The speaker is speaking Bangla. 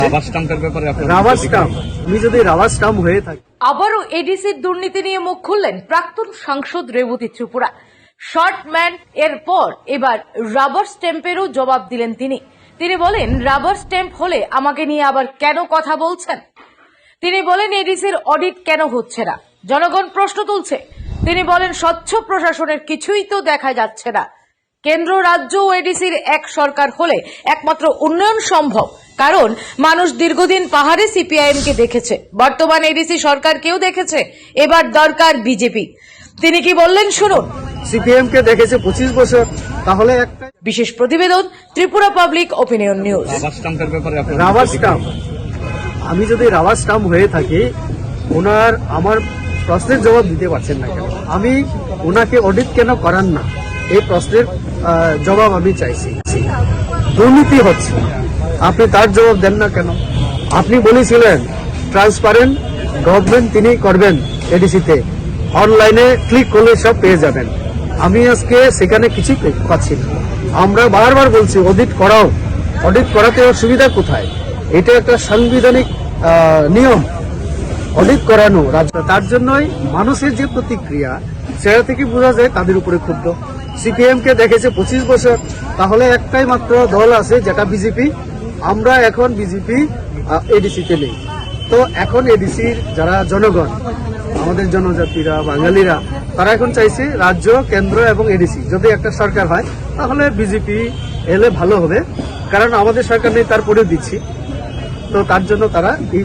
রাবার স্টাম্পের ব্যাপারে রাবার স্টাম্প, আমি যদি রাবার স্টাম্প হয়ে থাকি। আবারও এডিসির দুর্নীতি নিয়ে মুখ খুললেন প্রাক্তন সাংসদ রেবতী ত্রিপুরা। শর্টম্যান এর পর এবার রাবার স্ট্যাম্পেরও জবাব দিলেন তিনি বলেন, রাবার স্ট্যাম্প হলে আমাকে নিয়ে আবার কেন কথা বলছেন। তিনি বলেন, এডিসির অডিট কেন হচ্ছে না, জনগণ প্রশ্ন তুলছে। তিনি বলেন, স্বচ্ছ প্রশাসনের কিছুই তো দেখা যাচ্ছে না। কেন্দ্র, রাজ্য ও এডিসির এক সরকার হলে একমাত্র উন্নয়ন সম্ভব, কারণ মানুষ দীর্ঘদিন পাহাড়ে সিপিআইএম কে দেখেছে, বর্তমান এডিসি সরকারকেও দেখেছে, এবার দরকার বিজেপি। তিনি কি বললেন শুনুন। সিপিএম কে দেখেছে 25 বছর, তাহলে একটা বিশেষ প্রতিবেদন, Tripura public opinion news. Rubber স্টাম্পের ব্যাপারে রাবার স্টাম্প, আমি যদি রাবার স্টাম্প হয়ে থাকি, ওনার আমার প্রশ্নের জবাব দিতে পারছেন না কেন, আমি ওনাকে অডিট কেন করান না, এই প্রশ্নের জবাব আমি চাইছি। দুর্নীতি হচ্ছে, আপনি তার জবাব দেন না কেন? আপনি বলেছিলেন ট্রান্সপারেন্ট গভর্নমেন্ট তিনি করবেন, এডিসিতে অনলাইনে ক্লিক করলে সব পেয়ে যাবেন। আমি আজকে সেখানে কিছু পাচ্ছি না। আমরা বারবার বলছি অডিট করাও, অডিট করাতে সুবিধা কোথায়? এটা একটা সাংবিধানিক নিয়ম, অডিট করানো রাজ্য। তার জন্যই মানুষের যে প্রতিক্রিয়া, সেটা থেকে বোঝা যায় তাদের উপরে ক্ষুব্ধ। সিপিএম কে দেখেছে 25 বছর, তাহলে একটাই মাত্র দল আছে যেটা বিজেপি। আমরা এখন বিজেপি এডিসিতে নেই, তো এখন এডিসির যারা জনগণ, আমাদের জনজাতিরা, বাঙালিরা, তারা এখন চাইছে রাজ্য, কেন্দ্র এবং এডিসি যদি একটা সরকার হয়, তাহলে বিজেপি এলে ভালো হবে, কারণ আমাদের সরকার নেই, তারপরেও দিচ্ছি। তো তার জন্য তারা এই